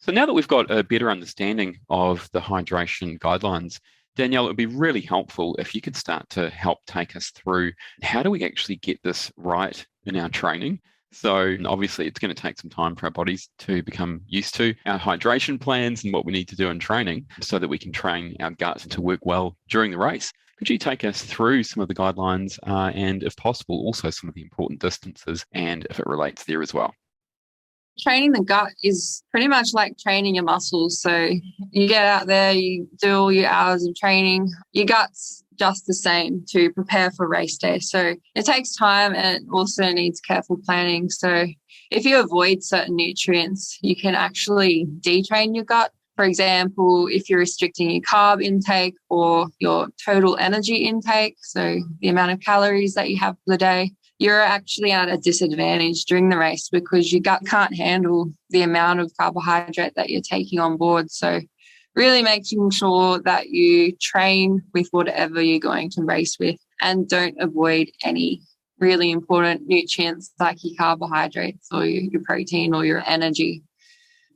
So now that we've got a better understanding of the hydration guidelines, Danielle, it would be really helpful if you could start to help take us through how do we actually get this right in our training. So obviously it's going to take some time for our bodies to become used to our hydration plans and what we need to do in training so that we can train our guts to work well during the race. Could you take us through some of the guidelines and, if possible, also some of the important distances and if it relates there as well? Training the gut is pretty much like training your muscles. So you get out there, you do all your hours of training, your gut's just the same to prepare for race day. So it takes time and it also needs careful planning. So if you avoid certain nutrients, you can actually detrain your gut. For example, if you're restricting your carb intake or your total energy intake, so the amount of calories that you have for the day, you're actually at a disadvantage during the race because your gut can't handle the amount of carbohydrate that you're taking on board. So really making sure that you train with whatever you're going to race with and don't avoid any really important nutrients like your carbohydrates or your protein or your energy.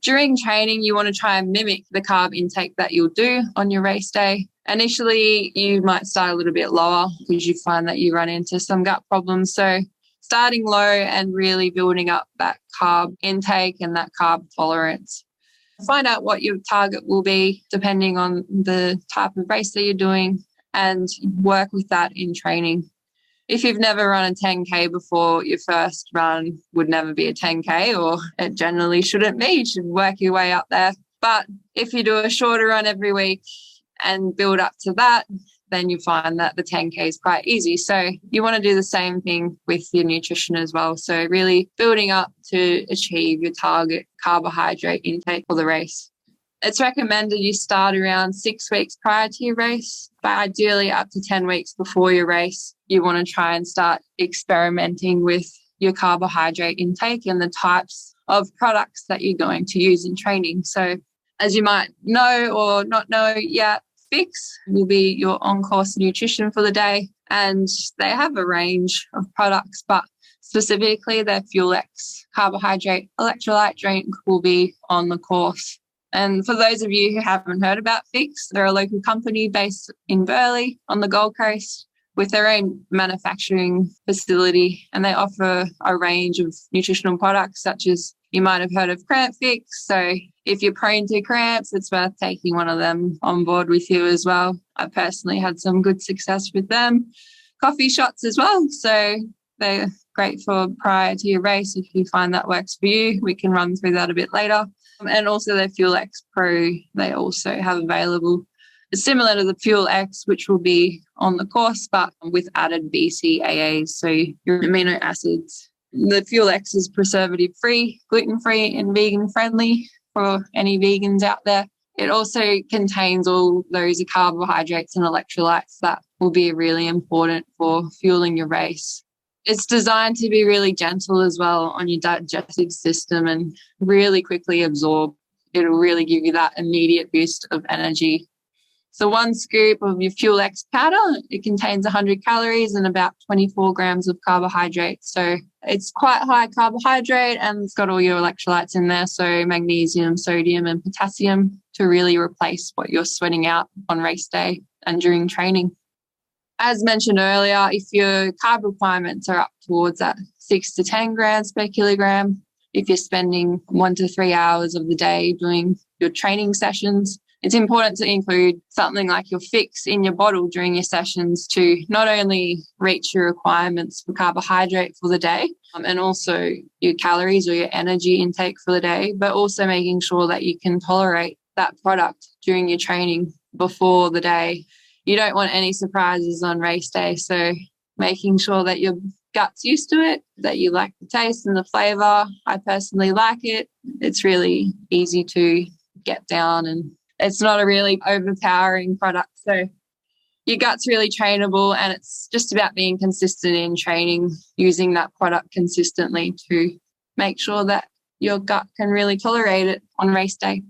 During training, you want to try and mimic the carb intake that you'll do on your race day. Initially, you might start a little bit lower because you find that you run into some gut problems. So starting low and really building up that carb intake and that carb tolerance. Find out what your target will be depending on the type of race that you're doing and work with that in training. If you've never run a 10K before, your first run would never be a 10K, or it generally shouldn't be. You should work your way up there. But if you do a shorter run every week and build up to that, then you find that the 10K is quite easy. So you want to do the same thing with your nutrition as well. So really building up to achieve your target carbohydrate intake for the race. It's recommended you start around 6 weeks prior to your race, but ideally up to 10 weeks before your race. You want to try and start experimenting with your carbohydrate intake and the types of products that you're going to use in training. So as you might know or not know yet, Fix will be your on-course nutrition for the day, and they have a range of products, but specifically their FuelX carbohydrate electrolyte drink will be on the course. And for those of you who haven't heard about Fix, they're a local company based in Burleigh on the Gold Coast with their own manufacturing facility, and they offer a range of nutritional products such as you might have heard of Cramp Fix. So if you're prone to cramps, it's worth taking one of them on board with you as well. I personally had some good success with them. Coffee shots as well. So they're great for prior to your race. If you find that works for you, we can run through that a bit later. And also their FuelX Pro, they also have available. It's similar to the FuelX, which will be on the course, but with added BCAAs, so your amino acids. The FuelX is preservative-free, gluten-free, and vegan-friendly for any vegans out there. It also contains all those carbohydrates and electrolytes that will be really important for fueling your race. It's designed to be really gentle as well on your digestive system and really quickly absorb. It'll really give you that immediate boost of energy. So 1 scoop of your FuelX powder, it contains 100 calories and about 24 grams of carbohydrates. So it's quite high carbohydrate and it's got all your electrolytes in there. So magnesium, sodium and potassium to really replace what you're sweating out on race day and during training. As mentioned earlier, if your carb requirements are up towards that 6 to 10 grams per kilogram, if you're spending 1 to 3 hours of the day doing your training sessions, it's important to include something like your Fix in your bottle during your sessions to not only reach your requirements for carbohydrate for the day and also your calories or your energy intake for the day, but also making sure that you can tolerate that product during your training before the day. You don't want any surprises on race day, so making sure that your gut's used to it, that you like the taste and the flavour. I personally like it. It's really easy to get down and it's not a really overpowering product. So your gut's really trainable and it's just about being consistent in training, using that product consistently to make sure that your gut can really tolerate it on race day.